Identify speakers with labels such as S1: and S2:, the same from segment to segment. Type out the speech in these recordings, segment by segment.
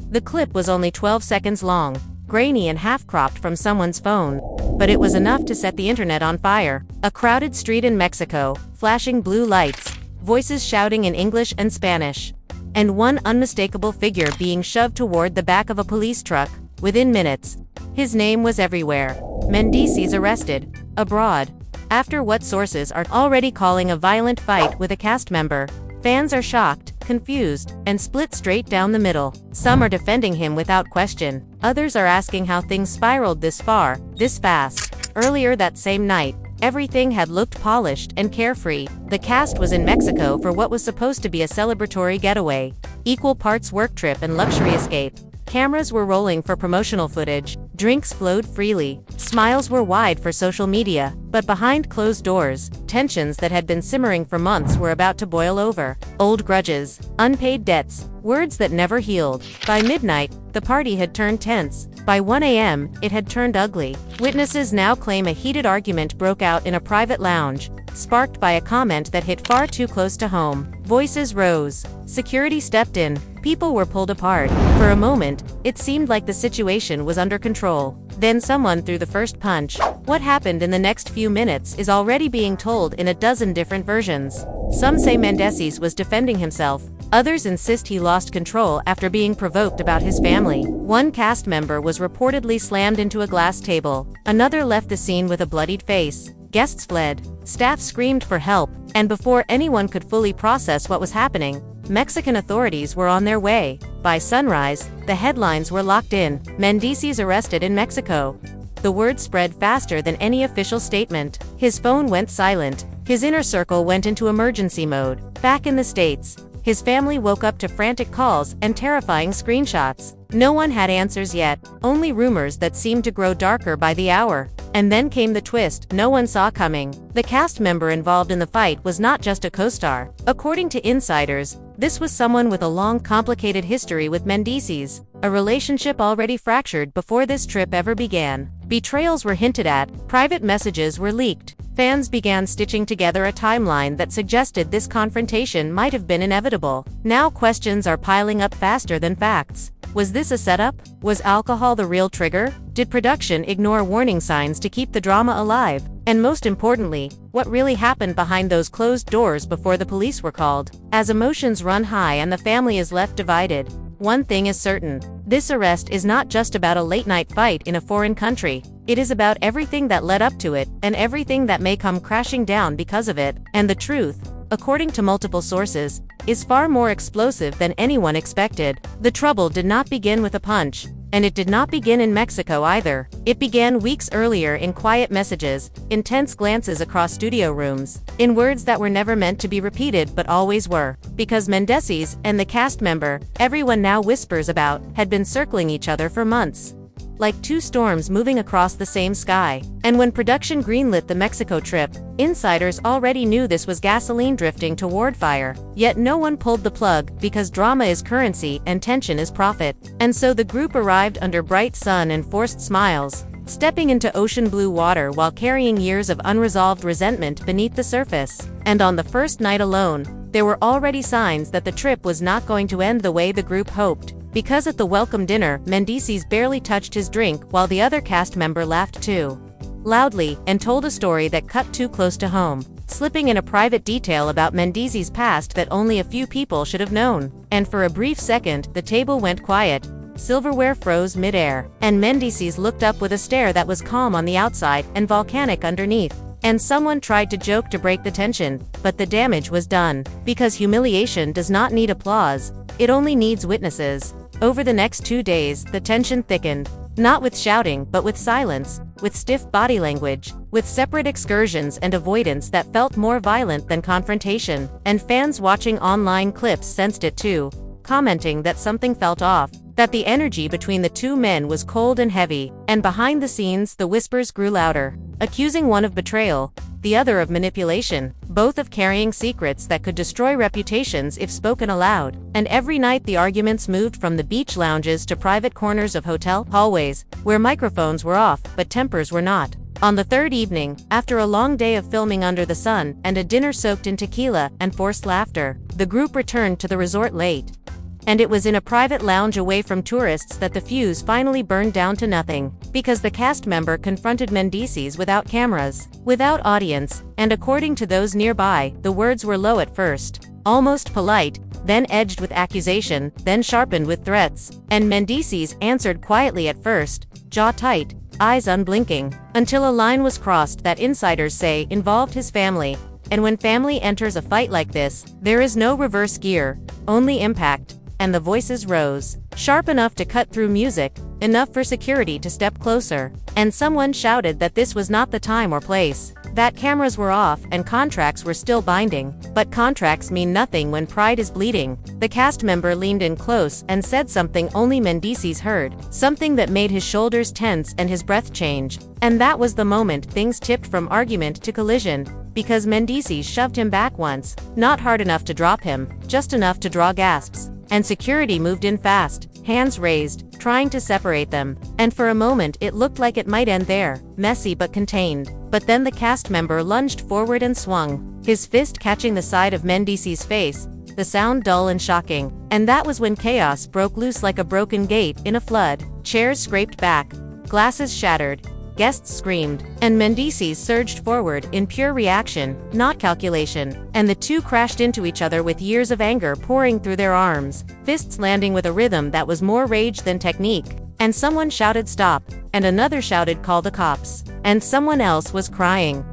S1: The clip was only 12 seconds long, grainy and half-cropped from someone's phone, but it was enough to set the internet on fire. A crowded street in Mexico, flashing blue lights, voices shouting in English and Spanish, and one unmistakable figure being shoved toward the back of a police truck. Within minutes, his name was everywhere. Mendeecees arrested, abroad, after what sources are already calling a violent fight with a cast member. Fans are shocked, confused, and split straight down the middle. Some are defending him without question. Others are asking how things spiraled this far, this fast. Earlier that same night, everything had looked polished and carefree. The cast was in Mexico for what was supposed to be a celebratory getaway. Equal parts work trip and luxury escape. Cameras were rolling for promotional footage, drinks flowed freely, smiles were wide for social media, but behind closed doors, tensions that had been simmering for months were about to boil over. Old grudges, unpaid debts, words that never healed. By midnight, the party had turned tense. By 1 a.m., it had turned ugly. Witnesses now claim a heated argument broke out in a private lounge, sparked by a comment that hit far too close to home. Voices rose. Security stepped in. People were pulled apart. For a moment, it seemed like the situation was under control. Then someone threw the first punch. What happened in the next few minutes is already being told in a dozen different versions. Some say Mendeecees was defending himself. Others insist he lost control after being provoked about his family. One cast member was reportedly slammed into a glass table. Another left the scene with a bloodied face. Guests fled. Staff screamed for help. And before anyone could fully process what was happening, Mexican authorities were on their way. By sunrise, the headlines were locked in. Mendeecees arrested in Mexico. The word spread faster than any official statement. His phone went silent. His inner circle went into emergency mode. Back in the States, his family woke up to frantic calls and terrifying screenshots. No one had answers yet, only rumors that seemed to grow darker by the hour. And then came the twist no one saw coming. The cast member involved in the fight was not just a co-star. According to insiders, this was someone with a long, complicated history with Mendeecees, a relationship already fractured before this trip ever began. Betrayals were hinted at, private messages were leaked. Fans began stitching together a timeline that suggested this confrontation might have been inevitable. Now questions are piling up faster than facts. Was this a setup? Was alcohol the real trigger? Did production ignore warning signs to keep the drama alive? And most importantly, what really happened behind those closed doors before the police were called? As emotions run high and the family is left divided, one thing is certain. This arrest is not just about a late-night fight in a foreign country. It is about everything that led up to it, and everything that may come crashing down because of it. And the truth, according to multiple sources, is far more explosive than anyone expected. The trouble did not begin with a punch, and it did not begin in Mexico either. It began weeks earlier in quiet messages, intense glances across studio rooms, in words that were never meant to be repeated but always were. Because Mendeecees and the cast member, everyone now whispers about, had been circling each other for months, like two storms moving across the same sky. And when production greenlit the Mexico trip, insiders already knew this was gasoline drifting toward fire. Yet no one pulled the plug, because drama is currency and tension is profit. And so the group arrived under bright sun and forced smiles, stepping into ocean blue water while carrying years of unresolved resentment beneath the surface. And on the first night alone, there were already signs that the trip was not going to end the way the group hoped. Because at the welcome dinner, Mendeecees barely touched his drink while the other cast member laughed too loudly and told a story that cut too close to home, slipping in a private detail about Mendeecees' past that only a few people should have known. And for a brief second, the table went quiet. Silverware froze mid-air, and Mendeecees looked up with a stare that was calm on the outside and volcanic underneath. And someone tried to joke to break the tension, but the damage was done. Because humiliation does not need applause, it only needs witnesses. Over the next 2 days, the tension thickened. Not with shouting, but with silence, with stiff body language, with separate excursions and avoidance that felt more violent than confrontation. And fans watching online clips sensed it too, commenting that something felt off, that the energy between the two men was cold and heavy. And behind the scenes, the whispers grew louder, accusing one of betrayal, the other of manipulation, both of carrying secrets that could destroy reputations if spoken aloud. And every night the arguments moved from the beach lounges to private corners of hotel hallways, where microphones were off, but tempers were not. On the third evening, after a long day of filming under the sun and a dinner soaked in tequila and forced laughter, the group returned to the resort late. And it was in a private lounge away from tourists that the fuse finally burned down to nothing, because the cast member confronted Mendeecees without cameras, without audience, and according to those nearby, the words were low at first, almost polite, then edged with accusation, then sharpened with threats, and Mendeecees answered quietly at first, jaw tight, eyes unblinking, until a line was crossed that insiders say involved his family. And when family enters a fight like this, there is no reverse gear, only impact, and the voices rose, sharp enough to cut through music, enough for security to step closer, and someone shouted that this was not the time or place, that cameras were off and contracts were still binding, but contracts mean nothing when pride is bleeding. The cast member leaned in close and said something only Mendeecees heard, something that made his shoulders tense and his breath change, and that was the moment things tipped from argument to collision, because Mendeecees shoved him back once, not hard enough to drop him, just enough to draw gasps, and security moved in fast, hands raised, trying to separate them, and for a moment it looked like it might end there, messy but contained. But then the cast member lunged forward and swung, his fist catching the side of Mendeecees' face, the sound dull and shocking. And that was when chaos broke loose like a broken gate in a flood. Chairs scraped back, glasses shattered, guests screamed, and Mendeecees surged forward in pure reaction, not calculation, and the two crashed into each other with years of anger pouring through their arms, fists landing with a rhythm that was more rage than technique. And someone shouted stop, and another shouted call the cops, and someone else was crying.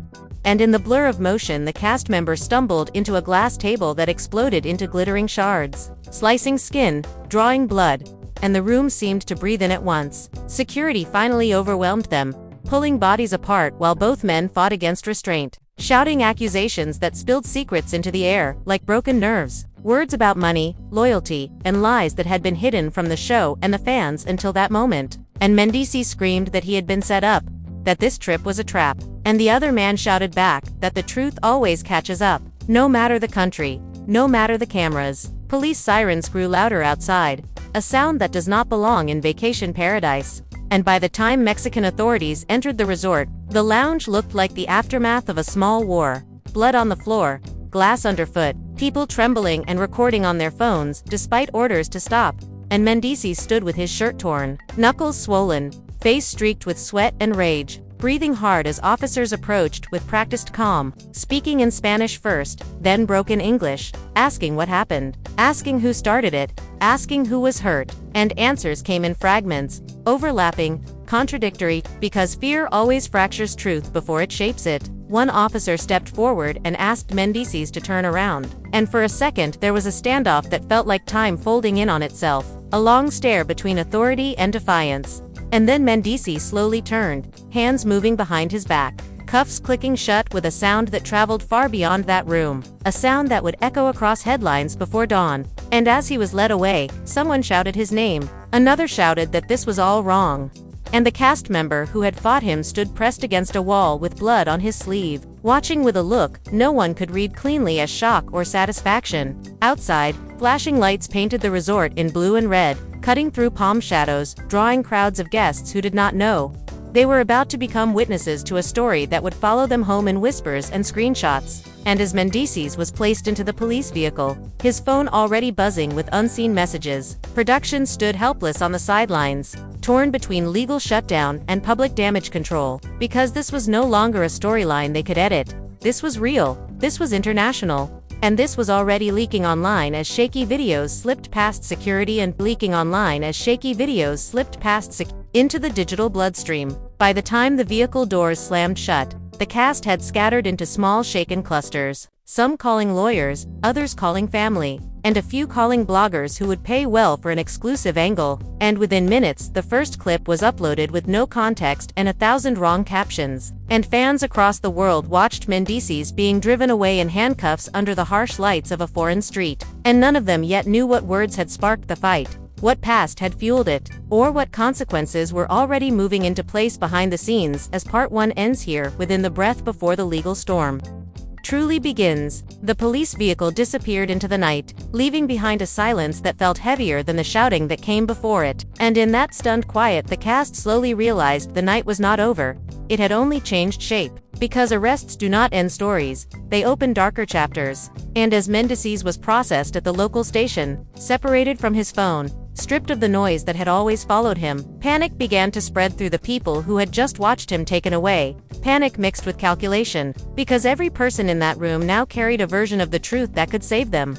S1: And in the blur of motion the cast member stumbled into a glass table that exploded into glittering shards, slicing skin, drawing blood, and the room seemed to breathe in at once. Security finally overwhelmed them, pulling bodies apart while both men fought against restraint, shouting accusations that spilled secrets into the air, like broken nerves. Words about money, loyalty, and lies that had been hidden from the show and the fans until that moment. And Mendeecees screamed that he had been set up, that this trip was a trap. And the other man shouted back that the truth always catches up, no matter the country, no matter the cameras. Police sirens grew louder outside, a sound that does not belong in vacation paradise. And by the time Mexican authorities entered the resort, the lounge looked like the aftermath of a small war. Blood on the floor, glass underfoot, people trembling and recording on their phones despite orders to stop. And Mendeecees stood with his shirt torn, knuckles swollen, face streaked with sweat and rage, breathing hard as officers approached with practiced calm, speaking in Spanish first, then broken English, asking what happened, asking who started it, asking who was hurt, and answers came in fragments, overlapping, contradictory, because fear always fractures truth before it shapes it. One officer stepped forward and asked Mendeecees to turn around, and for a second there was a standoff that felt like time folding in on itself, a long stare between authority and defiance. And then Mendeecees slowly turned, hands moving behind his back, cuffs clicking shut with a sound that traveled far beyond that room, a sound that would echo across headlines before dawn. And as he was led away, someone shouted his name, another shouted that this was all wrong. And the cast member who had fought him stood pressed against a wall with blood on his sleeve, watching with a look no one could read cleanly as shock or satisfaction. Outside, flashing lights painted the resort in blue and red, cutting through palm shadows, drawing crowds of guests who did not know they were about to become witnesses to a story that would follow them home in whispers and screenshots. And as Mendeecees was placed into the police vehicle, his phone already buzzing with unseen messages, production stood helpless on the sidelines, torn between legal shutdown and public damage control, because this was no longer a storyline they could edit. This was real, this was international. And this was already leaking online as shaky videos slipped past security and leaking online as shaky videos slipped past into the digital bloodstream. By the time the vehicle doors slammed shut, the cast had scattered into small shaken clusters, some calling lawyers, others calling family, and a few calling bloggers who would pay well for an exclusive angle. And within minutes, the first clip was uploaded with no context and 1,000 wrong captions. And fans across the world watched Mendeecees being driven away in handcuffs under the harsh lights of a foreign street. And none of them yet knew what words had sparked the fight, what past had fueled it, or what consequences were already moving into place behind the scenes as part 1 ends here within the breath before the legal storm. truly begins. The police vehicle disappeared into the night, leaving behind a silence that felt heavier than the shouting that came before it. And in that stunned quiet, the cast slowly realized the night was not over. It had only changed shape. Because arrests do not end stories, they open darker chapters. And as Mendeecees was processed at the local station, separated from his phone, stripped of the noise that had always followed him, panic began to spread through the people who had just watched him taken away. Panic mixed with calculation, because every person in that room now carried a version of the truth that could save them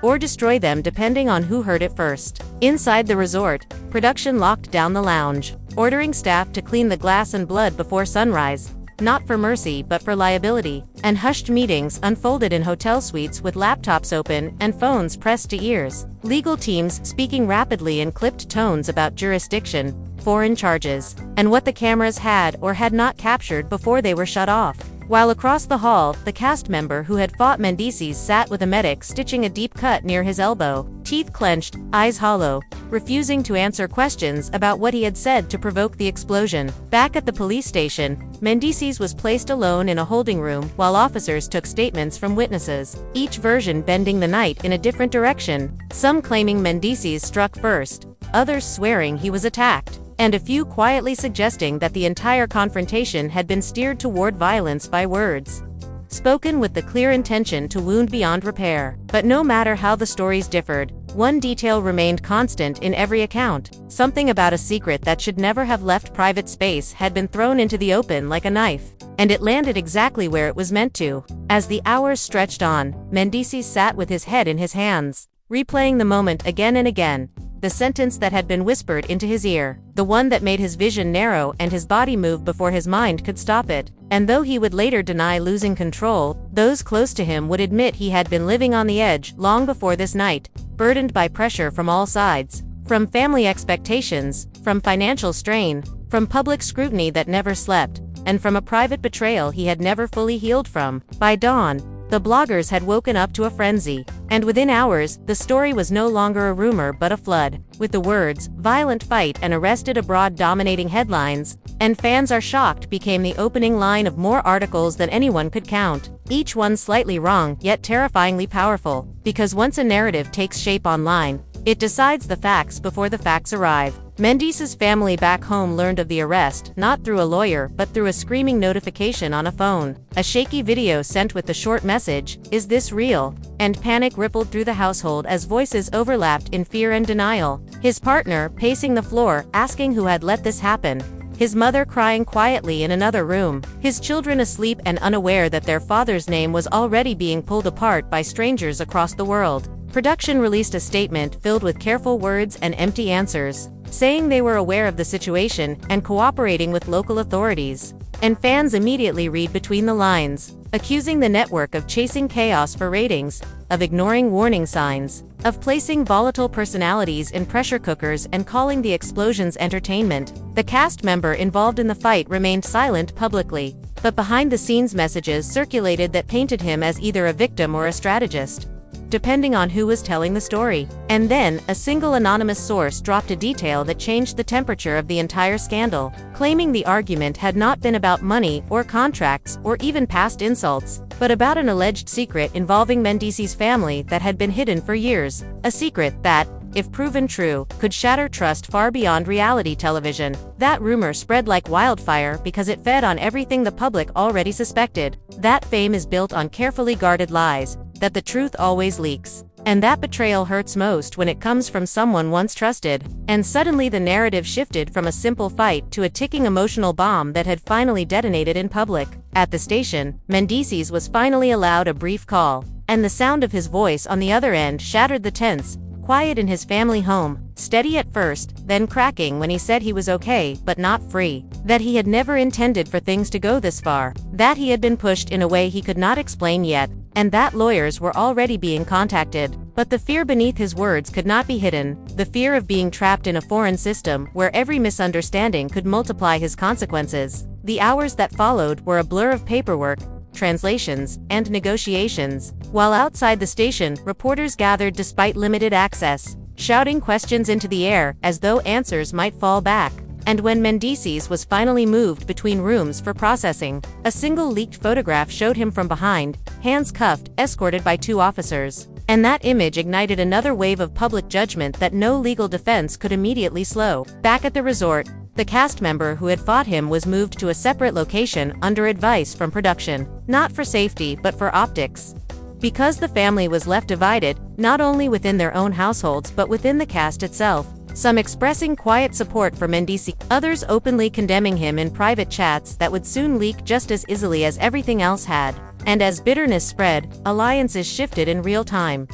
S1: or destroy them depending on who heard it first. Inside the resort, production locked down the lounge, ordering staff to clean the glass and blood before sunrise. Not for mercy but for liability, and hushed meetings unfolded in hotel suites with laptops open and phones pressed to ears. Legal teams speaking rapidly in clipped tones about jurisdiction, foreign charges, and what the cameras had or had not captured before they were shut off. While across the hall, the cast member who had fought Mendeecees sat with a medic stitching a deep cut near his elbow, teeth clenched, eyes hollow, refusing to answer questions about what he had said to provoke the explosion. Back at the police station, Mendeecees was placed alone in a holding room while officers took statements from witnesses, each version bending the night in a different direction, some claiming Mendeecees struck first, others swearing he was attacked, and a few quietly suggesting that the entire confrontation had been steered toward violence by words spoken with the clear intention to wound beyond repair. But no matter how the stories differed, one detail remained constant in every account. Something about a secret that should never have left private space had been thrown into the open like a knife, and it landed exactly where it was meant to. As the hours stretched on, Mendeecees sat with his head in his hands, replaying the moment again and again. The sentence that had been whispered into his ear, the one that made his vision narrow and his body move before his mind could stop it. And though he would later deny losing control, those close to him would admit he had been living on the edge long before this night, burdened by pressure from all sides, from family expectations, from financial strain, from public scrutiny that never slept, and from a private betrayal he had never fully healed from. By dawn, the bloggers had woken up to a frenzy, and within hours, the story was no longer a rumor but a flood, with the words, "violent fight and arrested abroad" dominating headlines, and "fans are shocked" became the opening line of more articles than anyone could count, each one slightly wrong, yet terrifyingly powerful, because once a narrative takes shape online, it decides the facts before the facts arrive. Mendeecees' family back home learned of the arrest, not through a lawyer but through a screaming notification on a phone, a shaky video sent with the short message, "Is this real?" And panic rippled through the household as voices overlapped in fear and denial. His partner, pacing the floor, asking who had let this happen. His mother crying quietly in another room. His children asleep and unaware that their father's name was already being pulled apart by strangers across the world. Production released a statement filled with careful words and empty answers, saying they were aware of the situation and cooperating with local authorities. And fans immediately read between the lines, accusing the network of chasing chaos for ratings, of ignoring warning signs, of placing volatile personalities in pressure cookers and calling the explosions entertainment. The cast member involved in the fight remained silent publicly, but behind-the-scenes messages circulated that painted him as either a victim or a strategist, depending on who was telling the story. And then, a single anonymous source dropped a detail that changed the temperature of the entire scandal, claiming the argument had not been about money or contracts or even past insults, but about an alleged secret involving Mendeecees' family that had been hidden for years, a secret that, if proven true, could shatter trust far beyond reality television. That rumor spread like wildfire because it fed on everything the public already suspected. That fame is built on carefully guarded lies, that the truth always leaks. And that betrayal hurts most when it comes from someone once trusted. And suddenly the narrative shifted from a simple fight to a ticking emotional bomb that had finally detonated in public. At the station, Mendeecees was finally allowed a brief call, and the sound of his voice on the other end shattered the tense quiet in his family home, steady at first, then cracking when he said he was okay but not free, that he had never intended for things to go this far, that he had been pushed in a way he could not explain yet, and that lawyers were already being contacted. But the fear beneath his words could not be hidden, the fear of being trapped in a foreign system where every misunderstanding could multiply his consequences. The hours that followed were a blur of paperwork, translations, and negotiations. While outside the station, reporters gathered despite limited access, shouting questions into the air as though answers might fall back. And when Mendeecees was finally moved between rooms for processing, a single leaked photograph showed him from behind, hands cuffed, escorted by 2 officers. And that image ignited another wave of public judgment that no legal defense could immediately slow. Back at the resort, the cast member who had fought him was moved to a separate location under advice from production, not for safety but for optics. Because the family was left divided, not only within their own households but within the cast itself. Some expressing quiet support for Mendeecees, others openly condemning him in private chats that would soon leak just as easily as everything else had. And as bitterness spread, alliances shifted in real time,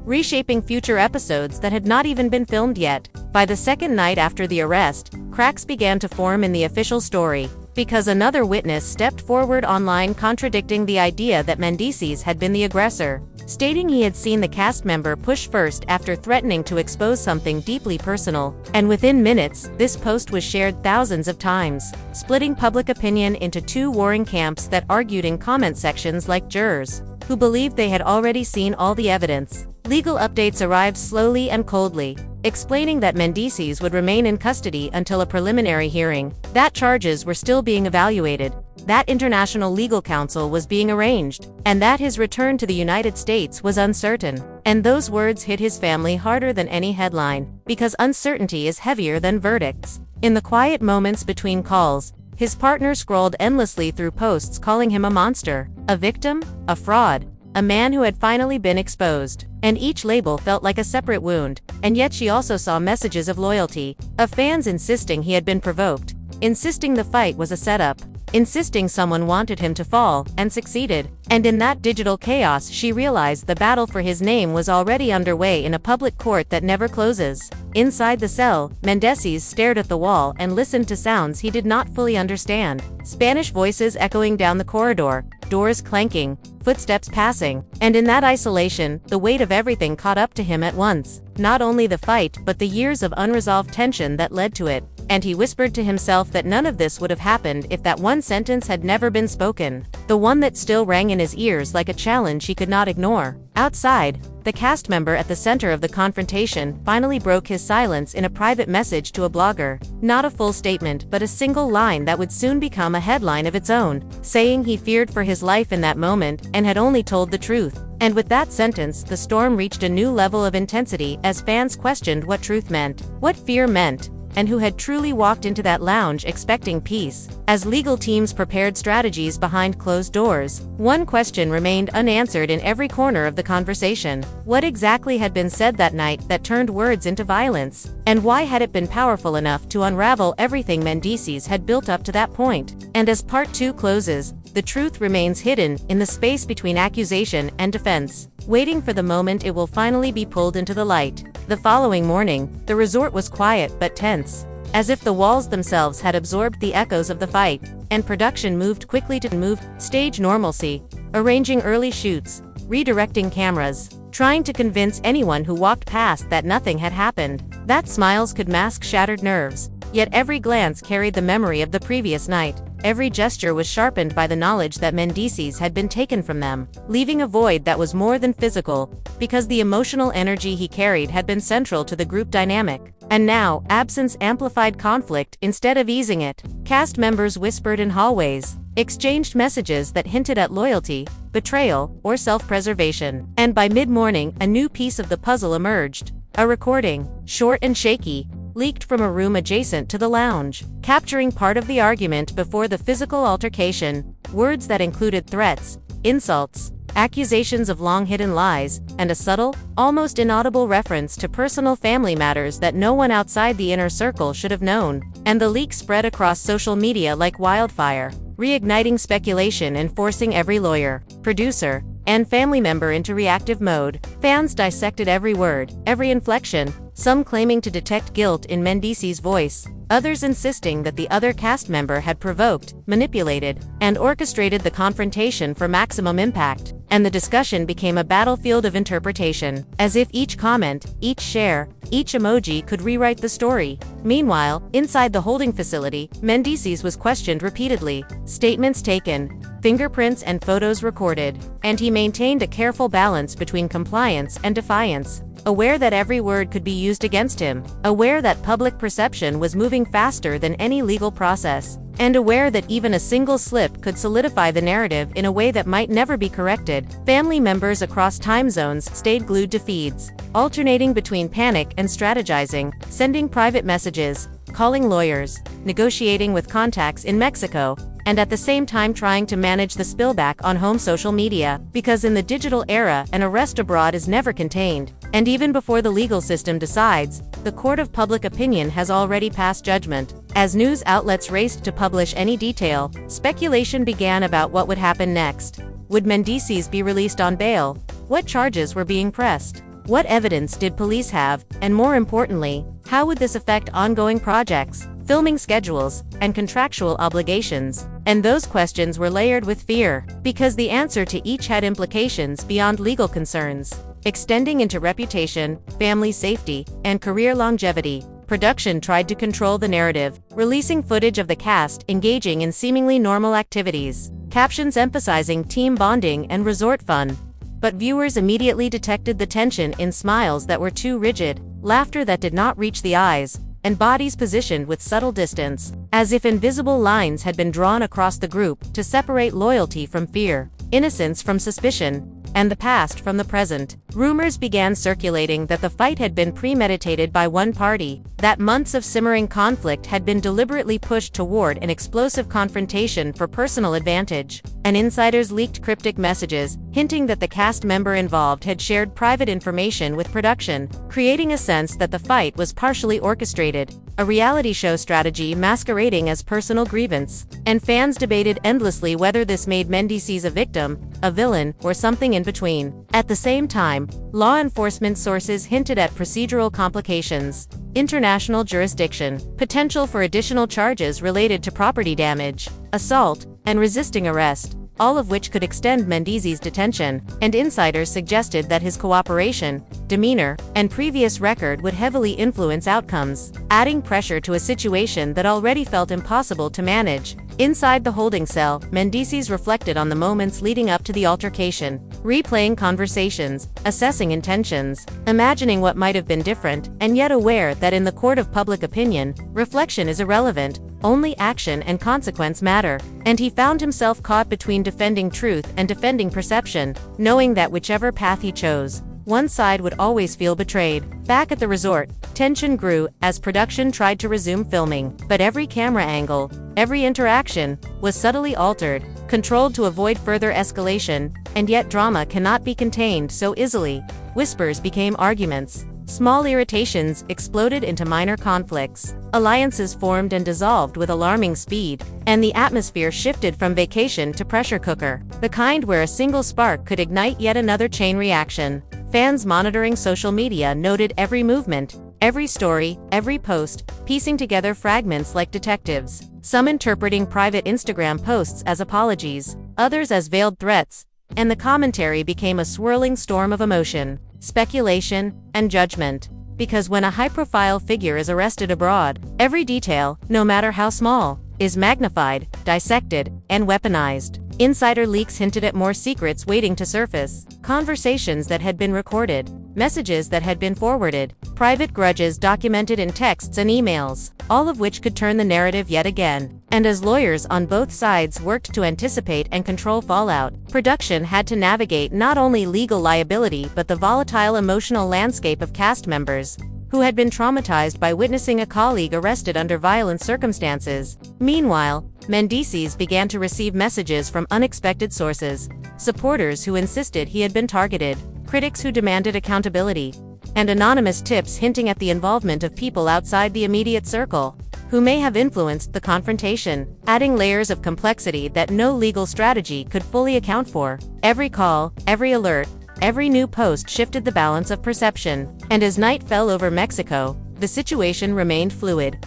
S1: reshaping future episodes that had not even been filmed yet. By the second night after the arrest, cracks began to form in the official story, because another witness stepped forward online contradicting the idea that Mendeecees had been the aggressor, stating he had seen the cast member push first after threatening to expose something deeply personal. And within minutes, this post was shared thousands of times, splitting public opinion into 2 warring camps that argued in comment sections like jurors, who believed they had already seen all the evidence. Legal updates arrived slowly and coldly, explaining that Mendeecees would remain in custody until a preliminary hearing, that charges were still being evaluated, that international legal counsel was being arranged, and that his return to the United States was uncertain. And those words hit his family harder than any headline, because uncertainty is heavier than verdicts. In the quiet moments between calls, his partner scrolled endlessly through posts calling him a monster, a victim, a fraud, a man who had finally been exposed. And each label felt like a separate wound, and yet she also saw messages of loyalty, of fans insisting he had been provoked, insisting the fight was a setup, insisting someone wanted him to fall, and succeeded. And in that digital chaos she realized the battle for his name was already underway in a public court that never closes. Inside the cell, Mendeecees stared at the wall and listened to sounds he did not fully understand. Spanish voices echoing down the corridor, doors clanking, footsteps passing. And in that isolation, the weight of everything caught up to him at once. Not only the fight, but the years of unresolved tension that led to it. And he whispered to himself that none of this would have happened if that one sentence had never been spoken. The one that still rang in his ears like a challenge he could not ignore. Outside, the cast member at the center of the confrontation finally broke his silence in a private message to a blogger. Not a full statement, but a single line that would soon become a headline of its own, saying he feared for his life in that moment and had only told the truth. And with that sentence, the storm reached a new level of intensity as fans questioned what truth meant, what fear meant, and who had truly walked into that lounge expecting peace. As legal teams prepared strategies behind closed doors, one question remained unanswered in every corner of the conversation. What exactly had been said that night that turned words into violence? And why had it been powerful enough to unravel everything Mendeecees had built up to that point? And as part 2 closes, the truth remains hidden in the space between accusation and defense, waiting for the moment it will finally be pulled into the light. The following morning, the resort was quiet but tense, as if the walls themselves had absorbed the echoes of the fight, and production moved quickly to stage normalcy, arranging early shoots, redirecting cameras, trying to convince anyone who walked past that nothing had happened, that smiles could mask shattered nerves. Yet every glance carried the memory of the previous night. Every gesture was sharpened by the knowledge that Mendeecees had been taken from them, leaving a void that was more than physical, because the emotional energy he carried had been central to the group dynamic. And now, absence amplified conflict instead of easing it. Cast members whispered in hallways, exchanged messages that hinted at loyalty, betrayal, or self-preservation. And by mid-morning, a new piece of the puzzle emerged. A recording, short and shaky, leaked from a room adjacent to the lounge, capturing part of the argument before the physical altercation, words that included threats, insults, accusations of long-hidden lies, and a subtle, almost inaudible reference to personal family matters that no one outside the inner circle should have known. And the leak spread across social media like wildfire, reigniting speculation and forcing every lawyer, producer, and family member into reactive mode. Fans dissected every word, every inflection, some claiming to detect guilt in Mendeecees' voice, others insisting that the other cast member had provoked, manipulated, and orchestrated the confrontation for maximum impact. And the discussion became a battlefield of interpretation, as if each comment, each share, each emoji could rewrite the story. Meanwhile, inside the holding facility, Mendeecees was questioned repeatedly, statements taken, fingerprints and photos recorded, and he maintained a careful balance between compliance and defiance, aware that every word could be used against him, aware that public perception was moving faster than any legal process. And aware that even a single slip could solidify the narrative in a way that might never be corrected, family members across time zones stayed glued to feeds, alternating between panic and strategizing, sending private messages, calling lawyers, negotiating with contacts in Mexico, and at the same time trying to manage the spillback on home social media, because in the digital era, an arrest abroad is never contained, and even before the legal system decides, the court of public opinion has already passed judgment. As news outlets raced to publish any detail, speculation began about what would happen next. Would Mendeecees be released on bail? What charges were being pressed? What evidence did police have? And more importantly, how would this affect ongoing projects, filming schedules, and contractual obligations? And those questions were layered with fear, because the answer to each had implications beyond legal concerns, extending into reputation, family safety, and career longevity. Production tried to control the narrative, releasing footage of the cast engaging in seemingly normal activities, captions emphasizing team bonding and resort fun. But viewers immediately detected the tension in smiles that were too rigid, laughter that did not reach the eyes, and bodies positioned with subtle distance, as if invisible lines had been drawn across the group to separate loyalty from fear, innocence from suspicion, and the past from the present. Rumors began circulating that the fight had been premeditated by one party, that months of simmering conflict had been deliberately pushed toward an explosive confrontation for personal advantage, and insiders leaked cryptic messages, hinting that the cast member involved had shared private information with production, creating a sense that the fight was partially orchestrated, a reality show strategy masquerading as personal grievance. And fans debated endlessly whether this made Mendeecees a victim, a villain, or something in between. At the same time, law enforcement sources hinted at procedural complications, international jurisdiction, potential for additional charges related to property damage, assault, and resisting arrest, all of which could extend Mendeecees' detention, and insiders suggested that his cooperation, demeanor, and previous record would heavily influence outcomes, adding pressure to a situation that already felt impossible to manage. Inside the holding cell, Mendeecees reflected on the moments leading up to the altercation, replaying conversations, assessing intentions, imagining what might have been different, and yet aware that in the court of public opinion, reflection is irrelevant, only action and consequence matter. And he found himself caught between defending truth and defending perception, knowing that whichever path he chose, one side would always feel betrayed. Back at the resort, tension grew as production tried to resume filming, but every camera angle, every interaction, was subtly altered, controlled to avoid further escalation, and yet drama cannot be contained so easily. Whispers became arguments. Small irritations exploded into minor conflicts. Alliances formed and dissolved with alarming speed, and the atmosphere shifted from vacation to pressure cooker, the kind where a single spark could ignite yet another chain reaction. Fans monitoring social media noted every movement, every story, every post, piecing together fragments like detectives, some interpreting private Instagram posts as apologies, others as veiled threats, and the commentary became a swirling storm of emotion, speculation, and judgment. Because when a high-profile figure is arrested abroad, every detail, no matter how small, is magnified, dissected, and weaponized. Insider leaks hinted at more secrets waiting to surface, conversations that had been recorded, messages that had been forwarded, private grudges documented in texts and emails, all of which could turn the narrative yet again. And as lawyers on both sides worked to anticipate and control fallout, production had to navigate not only legal liability but the volatile emotional landscape of cast members, who had been traumatized by witnessing a colleague arrested under violent circumstances. Meanwhile, Mendeecees began to receive messages from unexpected sources, supporters who insisted he had been targeted, critics who demanded accountability, and anonymous tips hinting at the involvement of people outside the immediate circle, who may have influenced the confrontation, adding layers of complexity that no legal strategy could fully account for. Every call, every alert, every new post shifted the balance of perception, and as night fell over Mexico, the situation remained fluid,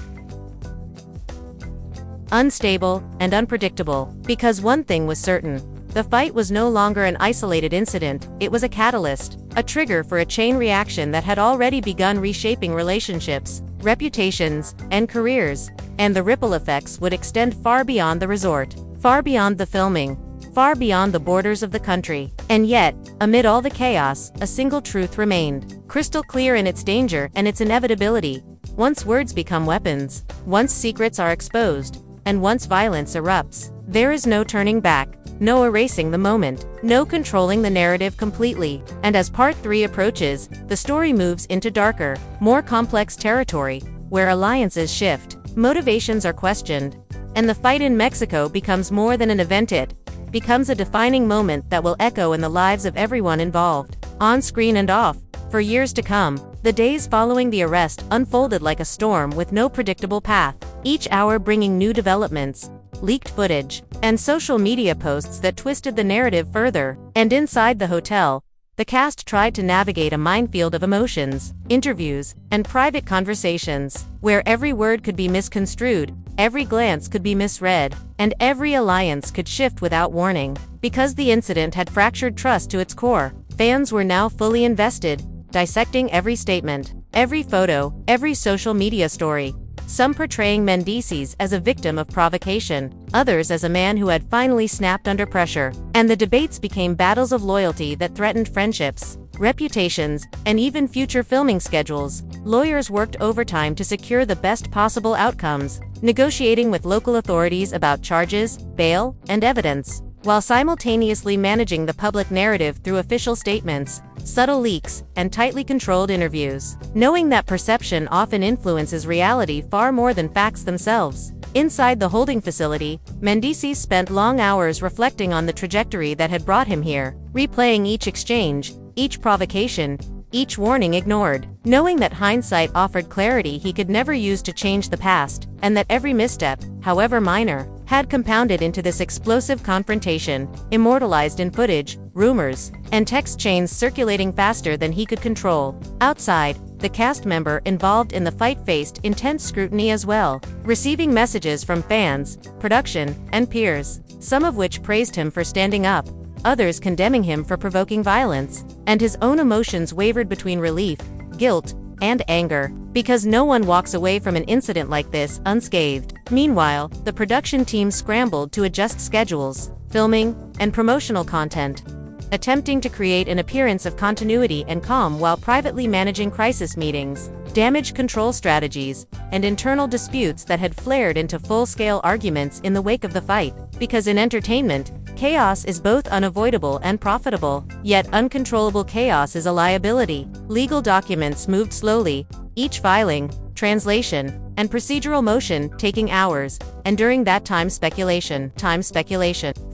S1: unstable, and unpredictable. Because one thing was certain: the fight was no longer an isolated incident, it was a catalyst, a trigger for a chain reaction that had already begun reshaping relationships, reputations, and careers, and the ripple effects would extend far beyond the resort, far beyond the filming, far beyond the borders of the country. And yet, amid all the chaos, a single truth remained, crystal clear in its danger and its inevitability. Once words become weapons, once secrets are exposed, and once violence erupts, there is no turning back, no erasing the moment, no controlling the narrative completely. And as part 3 approaches, the story moves into darker, more complex territory, where alliances shift, motivations are questioned, and the fight in Mexico becomes more than an event. It becomes a defining moment that will echo in the lives of everyone involved, on screen and off, for years to come. The days following the arrest unfolded like a storm with no predictable path, each hour bringing new developments, leaked footage, and social media posts that twisted the narrative further. And inside the hotel, the cast tried to navigate a minefield of emotions, interviews, and private conversations, where every word could be misconstrued, every glance could be misread, and every alliance could shift without warning. Because the incident had fractured trust to its core, fans were now fully invested, dissecting every statement, every photo, every social media story. Some portraying Mendeecees as a victim of provocation, others as a man who had finally snapped under pressure. And the debates became battles of loyalty that threatened friendships, reputations, and even future filming schedules. Lawyers worked overtime to secure the best possible outcomes, negotiating with local authorities about charges, bail, and evidence, while simultaneously managing the public narrative through official statements, subtle leaks, and tightly controlled interviews, knowing that perception often influences reality far more than facts themselves. Inside the holding facility, Mendeecees spent long hours reflecting on the trajectory that had brought him here, replaying each exchange, each provocation, each warning ignored, knowing that hindsight offered clarity he could never use to change the past, and that every misstep, however minor, had compounded into this explosive confrontation, immortalized in footage, rumors, and text chains circulating faster than he could control. Outside, the cast member involved in the fight faced intense scrutiny as well, receiving messages from fans, production, and peers, some of which praised him for standing up, others condemning him for provoking violence, and his own emotions wavered between relief, guilt, and anger, because no one walks away from an incident like this unscathed. Meanwhile, the production team scrambled to adjust schedules, filming, and promotional content, attempting to create an appearance of continuity and calm while privately managing crisis meetings, damage control strategies, and internal disputes that had flared into full-scale arguments in the wake of the fight. Because in entertainment, chaos is both unavoidable and profitable, yet uncontrollable chaos is a liability. Legal documents moved slowly, each filing, translation, and procedural motion taking hours, and during that time speculation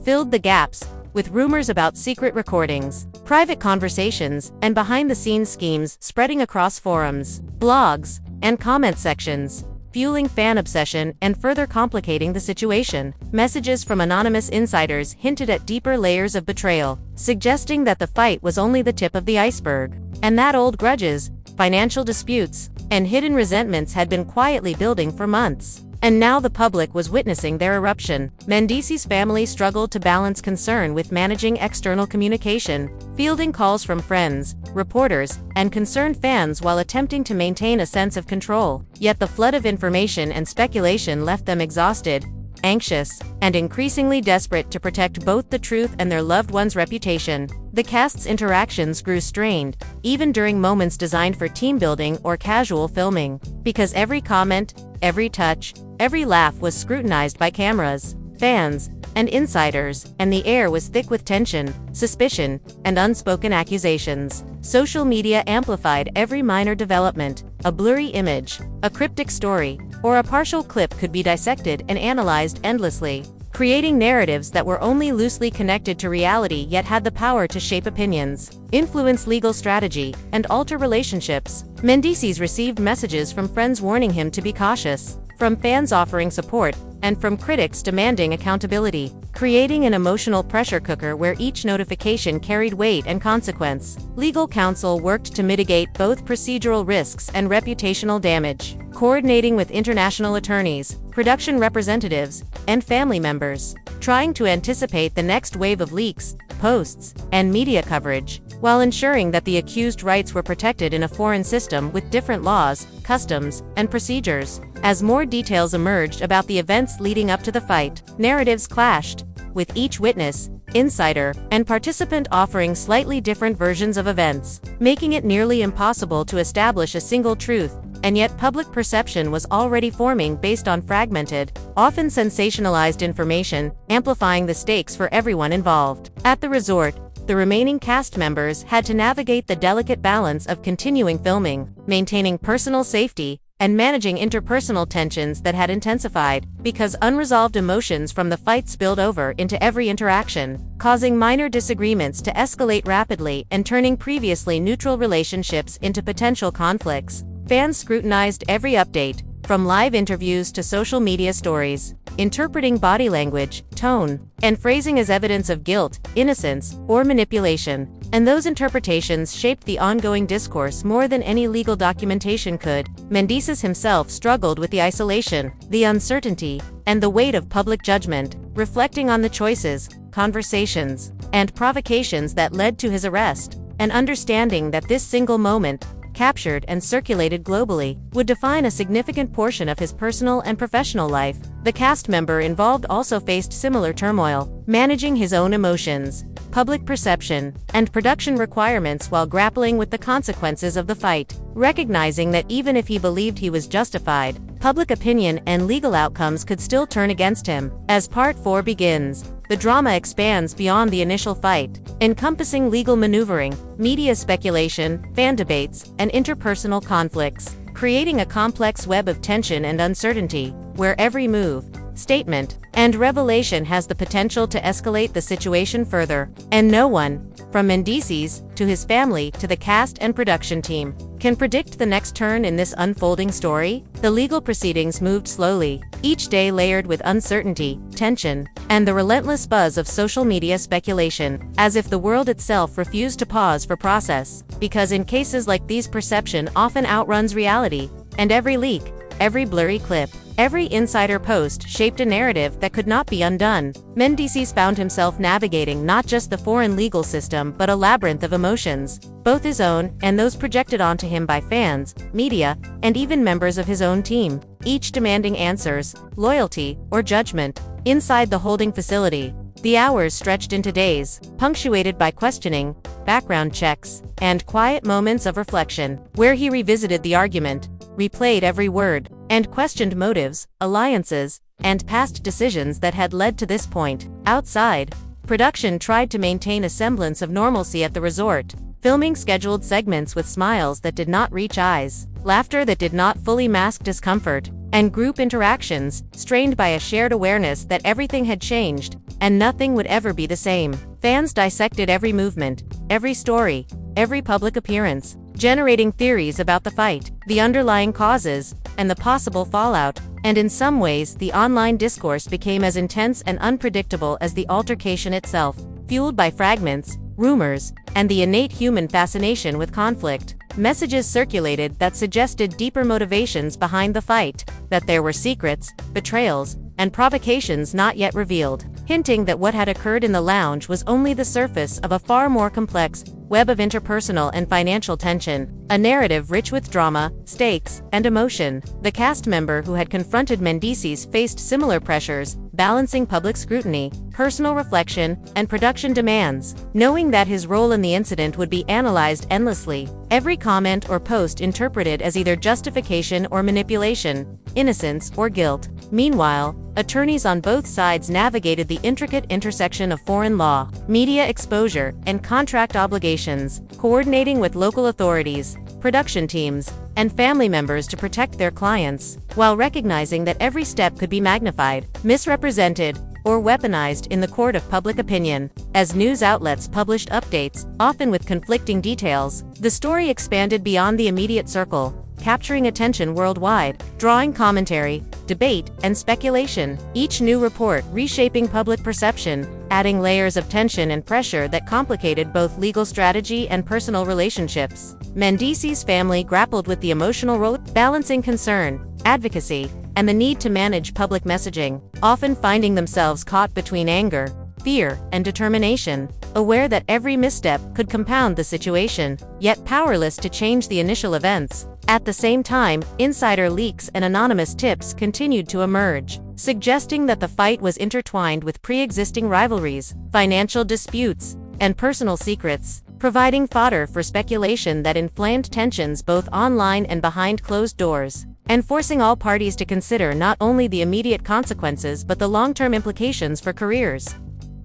S1: filled the gaps, with rumors about secret recordings, private conversations, and behind-the-scenes schemes spreading across forums, blogs, and comment sections, fueling fan obsession and further complicating the situation. Messages from anonymous insiders hinted at deeper layers of betrayal, suggesting that the fight was only the tip of the iceberg, and that old grudges, financial disputes, and hidden resentments had been quietly building for months. And now the public was witnessing their eruption. Mendeecees' family struggled to balance concern with managing external communication, fielding calls from friends, reporters, and concerned fans while attempting to maintain a sense of control. Yet the flood of information and speculation left them exhausted, anxious, and increasingly desperate to protect both the truth and their loved one's reputation. The cast's interactions grew strained, even during moments designed for team building or casual filming, because every comment, every touch, every laugh was scrutinized by cameras, fans, and insiders, and the air was thick with tension, suspicion, and unspoken accusations. Social media amplified every minor development. A blurry image, a cryptic story, or a partial clip could be dissected and analyzed endlessly, creating narratives that were only loosely connected to reality yet had the power to shape opinions, influence legal strategy, and alter relationships. Mendeecees received messages from friends warning him to be cautious, from fans offering support, and from critics demanding accountability, creating an emotional pressure cooker where each notification carried weight and consequence. Legal counsel worked to mitigate both procedural risks and reputational damage, coordinating with international attorneys, production representatives, and family members, trying to anticipate the next wave of leaks, posts, and media coverage, while ensuring that the accused rights were protected in a foreign system with different laws, customs, and procedures. As more details emerged about the events leading up to the fight, narratives clashed, with each witness, insider, and participant offering slightly different versions of events, making it nearly impossible to establish a single truth. and yet public perception was already forming based on fragmented, often sensationalized information, amplifying the stakes for everyone involved. At the resort, the remaining cast members had to navigate the delicate balance of continuing filming, maintaining personal safety, and managing interpersonal tensions that had intensified because unresolved emotions from the fight spilled over into every interaction, causing minor disagreements to escalate rapidly and turning previously neutral relationships into potential conflicts. Fans scrutinized every update, from live interviews to social media stories, interpreting body language, tone, and phrasing as evidence of guilt, innocence, or manipulation. And those interpretations shaped the ongoing discourse more than any legal documentation could. Mendeecees himself struggled with the isolation, the uncertainty, and the weight of public judgment, reflecting on the choices, conversations, and provocations that led to his arrest, and understanding that this single moment, captured and circulated globally, would define a significant portion of his personal and professional life. The cast member involved also faced similar turmoil, managing his own emotions, public perception, and production requirements while grappling with the consequences of the fight, recognizing that even if he believed he was justified, public opinion and legal outcomes could still turn against him. As Part 4 begins, the drama expands beyond the initial fight, encompassing legal maneuvering, media speculation, fan debates, and interpersonal conflicts, creating a complex web of tension and uncertainty, where every move, statement, and revelation has the potential to escalate the situation further. And no one, from Mendeecees to his family to the cast and production team, can predict the next turn in this unfolding story. The legal proceedings moved slowly, each day layered with uncertainty, tension, and the relentless buzz of social media speculation, as if the world itself refused to pause for process. Because in cases like these, perception often outruns reality, and every leak, every blurry clip, every insider post shaped a narrative that could not be undone. Mendeecees found himself navigating not just the foreign legal system but a labyrinth of emotions, both his own and those projected onto him by fans, media, and even members of his own team, each demanding answers, loyalty, or judgment. Inside the holding facility, the hours stretched into days, punctuated by questioning, background checks, and quiet moments of reflection, where he revisited the argument, replayed every word, and questioned motives, alliances, and past decisions that had led to this point. Outside, production tried to maintain a semblance of normalcy at the resort, filming scheduled segments with smiles that did not reach eyes, laughter that did not fully mask discomfort, and group interactions strained by a shared awareness that everything had changed, and nothing would ever be the same. Fans dissected every movement, every story, every public appearance, generating theories about the fight, the underlying causes, and the possible fallout. And in some ways, the online discourse became as intense and unpredictable as the altercation itself, fueled by fragments, rumors, and the innate human fascination with conflict. Messages circulated that suggested deeper motivations behind the fight, that there were secrets, betrayals, and provocations not yet revealed, hinting that what had occurred in the lounge was only the surface of a far more complex web of interpersonal and financial tension, a narrative rich with drama, stakes, and emotion. The cast member who had confronted Mendeecees faced similar pressures, balancing public scrutiny, personal reflection, and production demands, knowing that his role in the incident would be analyzed endlessly, every comment or post interpreted as either justification or manipulation, innocence or guilt. Meanwhile, attorneys on both sides navigated the intricate intersection of foreign law, media exposure, and contract obligations, coordinating with local authorities, production teams, and family members to protect their clients, while recognizing that every step could be magnified, misrepresented, or weaponized in the court of public opinion. As news outlets published updates, often with conflicting details, the story expanded beyond the immediate circle, capturing attention worldwide, drawing commentary, debate, and speculation, each new report reshaping public perception, adding layers of tension and pressure that complicated both legal strategy and personal relationships. Mendeecees' family grappled with the emotional role, balancing concern, advocacy, and the need to manage public messaging, often finding themselves caught between anger, fear, and determination, aware that every misstep could compound the situation, yet powerless to change the initial events. At the same time, insider leaks and anonymous tips continued to emerge, suggesting that the fight was intertwined with pre-existing rivalries, financial disputes, and personal secrets. providing fodder for speculation that inflamed tensions both online and behind closed doors, and forcing all parties to consider not only the immediate consequences but the long-term implications for careers,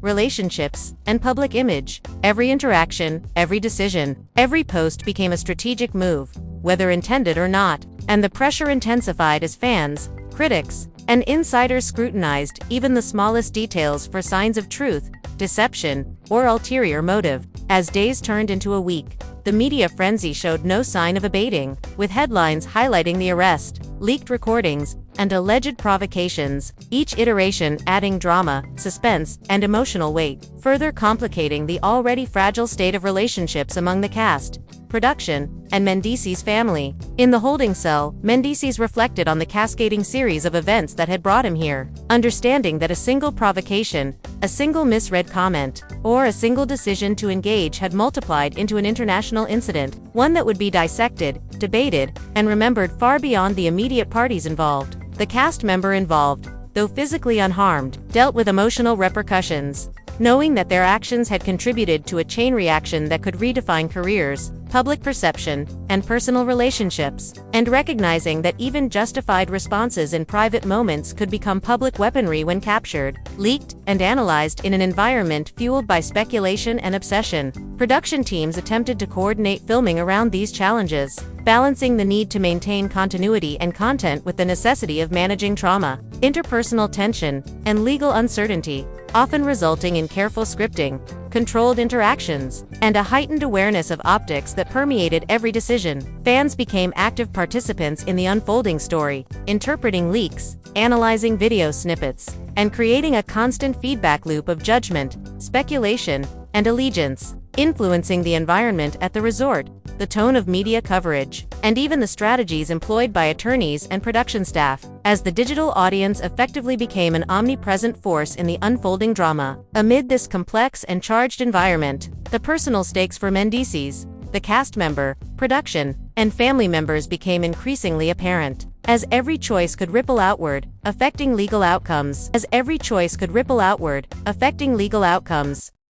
S1: relationships, and public image. Every interaction, every decision, every post became a strategic move, whether intended or not, and the pressure intensified as fans, critics, and insiders scrutinized even the smallest details for signs of truth, deception, or ulterior motive. As days turned into a week, the media frenzy showed no sign of abating, with headlines highlighting the arrest, leaked recordings, and alleged provocations, each iteration adding drama, suspense, and emotional weight, further complicating the already fragile state of relationships among the cast, production, and Mendeecees family. In the holding cell, Mendeecees reflected on the cascading series of events that had brought him here, understanding that a single provocation, a single misread comment, or a single decision to engage had multiplied into an international incident, one that would be dissected, debated, and remembered far beyond the immediate parties involved. The cast member involved, though physically unharmed, dealt with emotional repercussions, knowing that their actions had contributed to a chain reaction that could redefine careers, public perception, and personal relationships, and recognizing that even justified responses in private moments could become public weaponry when captured, leaked, and analyzed in an environment fueled by speculation and obsession. Production teams attempted to coordinate filming around these challenges, balancing the need to maintain continuity and content with the necessity of managing trauma, interpersonal tension, and legal uncertainty, often resulting in careful scripting, controlled interactions, and a heightened awareness of optics that permeated every decision. Fans became active participants in the unfolding story, interpreting leaks, analyzing video snippets, and creating a constant feedback loop of judgment, speculation, and allegiance, influencing the environment at the resort, the tone of media coverage, and even the strategies employed by attorneys and production staff, as the digital audience effectively became an omnipresent force in the unfolding drama. Amid this complex and charged environment, the personal stakes for Mendeecees, the cast member, production, and family members became increasingly apparent, as every choice could ripple outward, affecting legal outcomes.